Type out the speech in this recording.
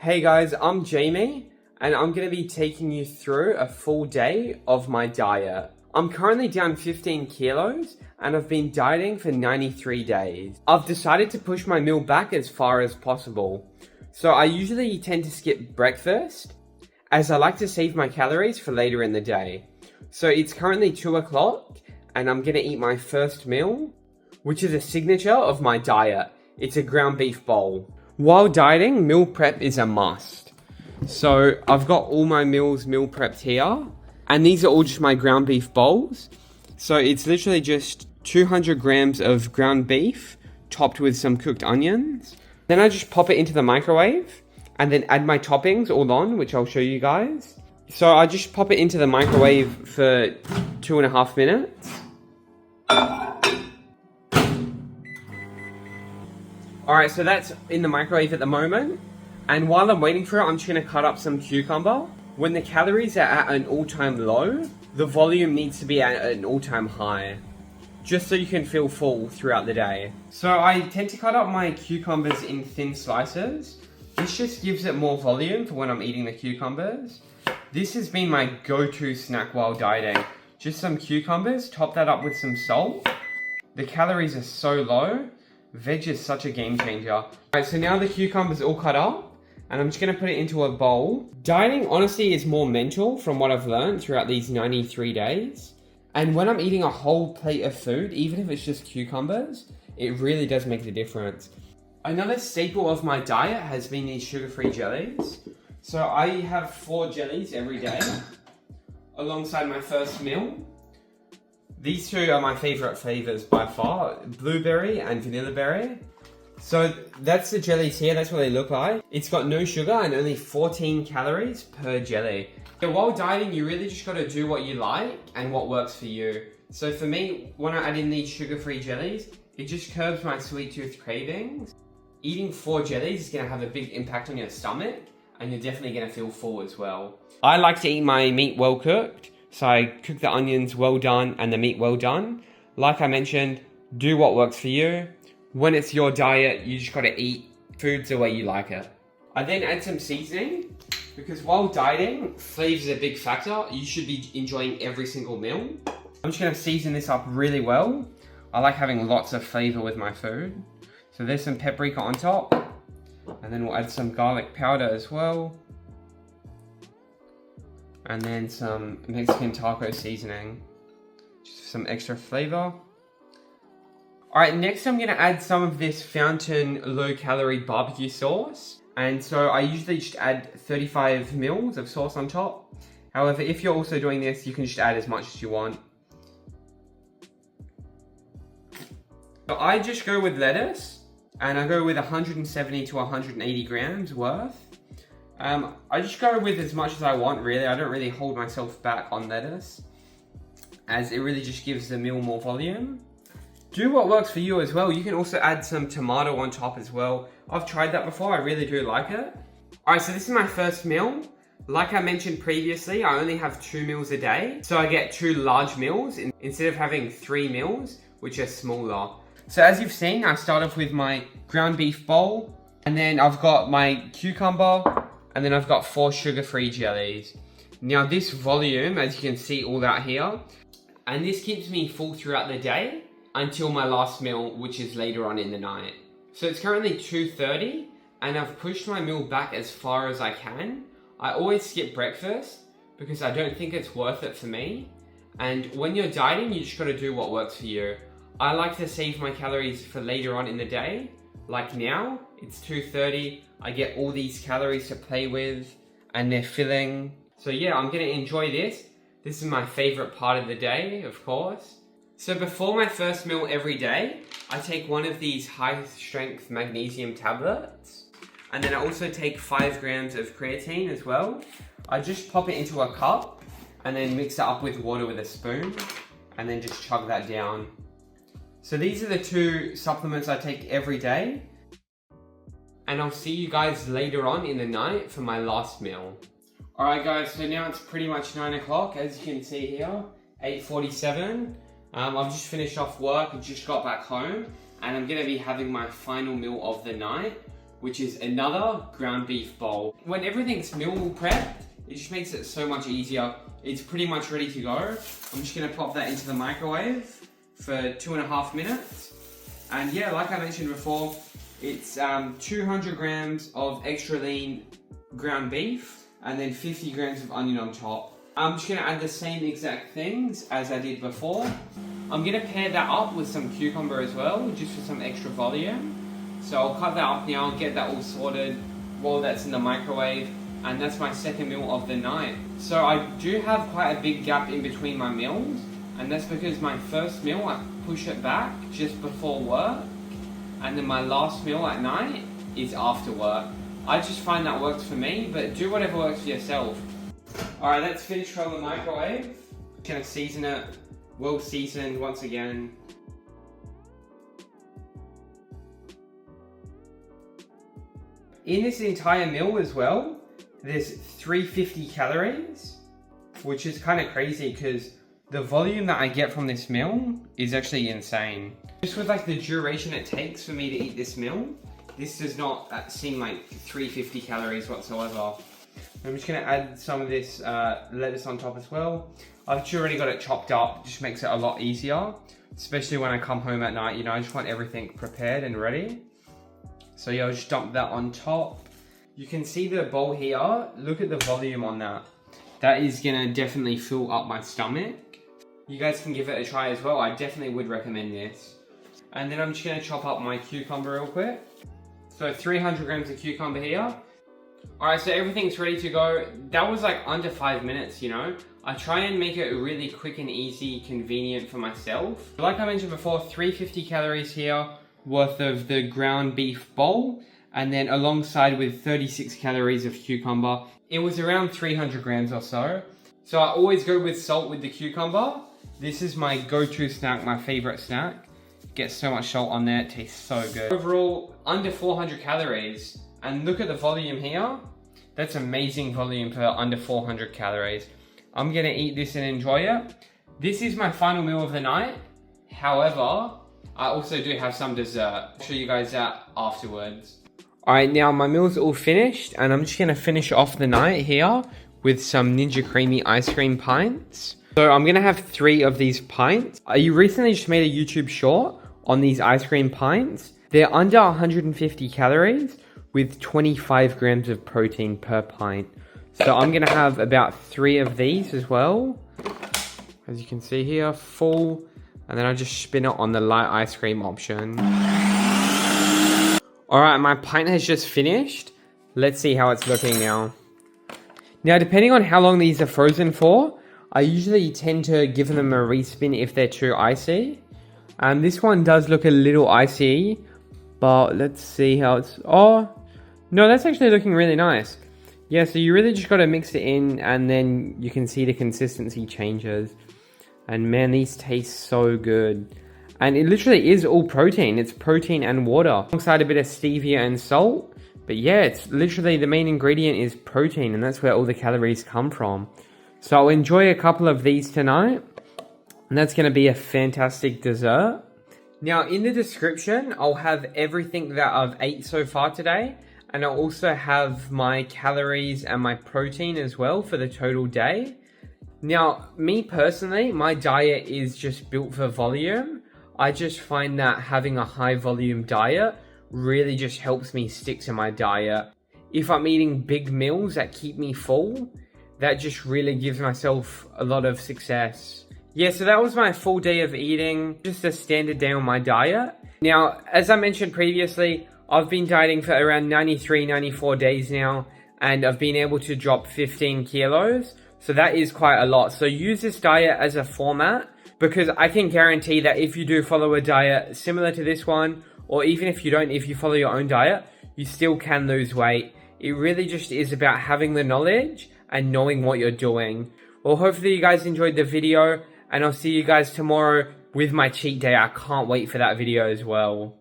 Hey guys, I'm Jamie, and I'm going to be taking you through a full day of my diet. I'm currently down 15 kilos, and I've been dieting for 93 days. I've decided to push my meal back as far as possible. So I usually tend to skip breakfast, as I like to save my calories for later in the day. So it's currently 2 o'clock, and I'm going to eat my first meal, which is a signature of my diet. It's a ground beef bowl. While dieting, meal prep is a must. So I've got all my meals meal prepped here, and these are all just my ground beef bowls. So it's literally just 200 grams of ground beef topped with some cooked onions. Then I just pop it into the microwave and then add my toppings all on, which I'll show you guys. So I just pop it into the microwave for 2.5 minutes. Alright, so that's in the microwave at the moment. And while I'm waiting for it, I'm just going to cut up some cucumber. When the calories are at an all-time low, the volume needs to be at an all-time high, just so you can feel full throughout the day. So I tend to cut up my cucumbers in thin slices. This just gives it more volume for when I'm eating the cucumbers. This has been my go-to snack while dieting. Just some cucumbers, top that up with some salt. The calories are so low. Veg is such a game changer. Alright, so now the cucumber's all cut up, and I'm just going to put it into a bowl. Dieting, honestly, is more mental from what I've learned throughout these 93 days. And when I'm eating a whole plate of food, even if it's just cucumbers, it really does make a difference. Another staple of my diet has been these sugar-free jellies. So I have 4 jellies every day, alongside my first meal. These two are my favorite flavors by far, blueberry and vanilla berry. So that's the jellies here, that's what they look like. It's got no sugar and only 14 calories per jelly. So while dieting, you really just gotta do what you like and what works for you. So for me, when I add in these sugar-free jellies, it just curbs my sweet tooth cravings. Eating 4 jellies is gonna have a big impact on your stomach, and you're definitely gonna feel full as well. I like to eat my meat well cooked. So I cook the onions well done and the meat well done. Like I mentioned, do what works for you. When it's your diet, you just gotta eat foods the way you like it. I then add some seasoning, because while dieting, flavor is a big factor. You should be enjoying every single meal. I'm just gonna season this up really well. I like having lots of flavor with my food. So there's some paprika on top, and then we'll add some garlic powder as well. And then some Mexican taco seasoning, just for some extra flavor. Alright, next I'm gonna add some of this Fountain low-calorie barbecue sauce. And so I usually just add 35 mils of sauce on top. However, if you're also doing this, you can just add as much as you want. So I just go with lettuce, and I go with 170 to 180 grams worth. I just go with as much as I want, really. I don't really hold myself back on lettuce, as it really just gives the meal more volume. Do what works for you as well. You can also add some tomato on top as well. I've tried that before, I really do like it. Alright, so this is my first meal. Like I mentioned previously, I only have 2 meals a day. So I get 2 large meals instead of having 3 meals, which are smaller. So as you've seen, I start off with my ground beef bowl, and then I've got my cucumber, and then I've got 4 sugar-free jellies. Now this volume, as you can see all out here, and this keeps me full throughout the day until my last meal, which is later on in the night. So it's currently 2:30, and I've pushed my meal back as far as I can. I always skip breakfast because I don't think it's worth it for me. And when you're dieting, you just gotta do what works for you. I like to save my calories for later on in the day. Like now, it's 2:30, I get all these calories to play with, and they're filling. So yeah, I'm gonna enjoy this. This is my favorite part of the day, of course. So before my first meal every day, I take one of these high strength magnesium tablets. And then I also take 5 grams of creatine as well. I just pop it into a cup, and then mix it up with water with a spoon, and then just chug that down. So these are the 2 supplements I take every day. And I'll see you guys later on in the night for my last meal. Alright guys, so now it's pretty much 9 o'clock, as you can see here, 8:47. I've just finished off work and just got back home, and I'm going to be having my final meal of the night, which is another ground beef bowl. When everything's meal prepped, it just makes it so much easier. It's pretty much ready to go. I'm just gonna pop that into the microwave for 2.5 minutes. And yeah, like I mentioned before, it's 200 grams of extra lean ground beef and then 50 grams of onion on top. I'm just gonna add the same exact things as I did before. I'm gonna pair that up with some cucumber as well, just for some extra volume. So I'll cut that up now, get that all sorted while that's in the microwave, and that's my second meal of the night. So I do have quite a big gap in between my meals, and that's because my first meal I push it back just before work, and then my last meal at night is after work. I just find that works for me, but do whatever works for yourself. Alright, that's finished from the microwave. Gonna season it, well seasoned once again. In this entire meal as well, there's 350 calories, which is kind of crazy because the volume that I get from this meal is actually insane. Just with like the duration it takes for me to eat this meal, this does not seem like 350 calories whatsoever. I'm just gonna add some of this lettuce on top as well. I've actually already got it chopped up, just makes it a lot easier, especially when I come home at night, you know, I just want everything prepared and ready. So yeah, I'll just dump that on top. You can see the bowl here, look at the volume on that. That is gonna definitely fill up my stomach. You guys can give it a try as well, I definitely would recommend this. And then I'm just gonna chop up my cucumber real quick. So 300 grams of cucumber here. Alright, so everything's ready to go. That was like under 5 minutes, you know. I try and make it really quick and easy, convenient for myself. Like I mentioned before, 350 calories here worth of the ground beef bowl, and then alongside with 36 calories of cucumber. It was around 300 grams or so. So I always go with salt with the cucumber. This is my go-to snack, my favorite snack. Get so much salt on there, it tastes so good. Overall, under 400 calories. And look at the volume here. That's amazing volume for under 400 calories. I'm gonna eat this and enjoy it. This is my final meal of the night. However, I also do have some dessert. I'll show you guys that afterwards. Alright, now my meal's all finished, and I'm just gonna finish off the night here with some Ninja Creami ice cream pints. So I'm gonna have 3 of these pints. I recently just made a YouTube short on these ice cream pints. They're under 150 calories with 25 grams of protein per pint. So I'm gonna have about 3 of these as well. As you can see here, full, and then I just spin it on the light ice cream option. Alright, my pint has just finished. Let's see how it's looking now. Now, depending on how long these are frozen for, I usually tend to give them a respin if they're too icy. This one does look a little icy, but let's see how it's... Oh, no, that's actually looking really nice. Yeah, so you really just got to mix it in, and then you can see the consistency changes. And man, these taste so good. And it literally is all protein. It's protein and water, alongside a bit of stevia and salt. But yeah, it's literally the main ingredient is protein, and that's where all the calories come from. So I'll enjoy a couple of these tonight, and that's going to be a fantastic dessert. Now, in the description, I'll have everything that I've ate so far today. And I'll also have my calories and my protein as well for the total day. Now, me personally, my diet is just built for volume. I just find that having a high volume diet really just helps me stick to my diet. If I'm eating big meals that keep me full, that just really gives myself a lot of success. Yeah, so that was my full day of eating, just a standard day on my diet. Now, as I mentioned previously, I've been dieting for around 93, 94 days now, and I've been able to drop 15 kilos. So that is quite a lot. So use this diet as a format, because I can guarantee that if you do follow a diet similar to this one, or even if you don't, if you follow your own diet, you still can lose weight. It really just is about having the knowledge and knowing what you're doing. Well, hopefully you guys enjoyed the video, and I'll see you guys tomorrow with my cheat day. I can't wait for that video as well.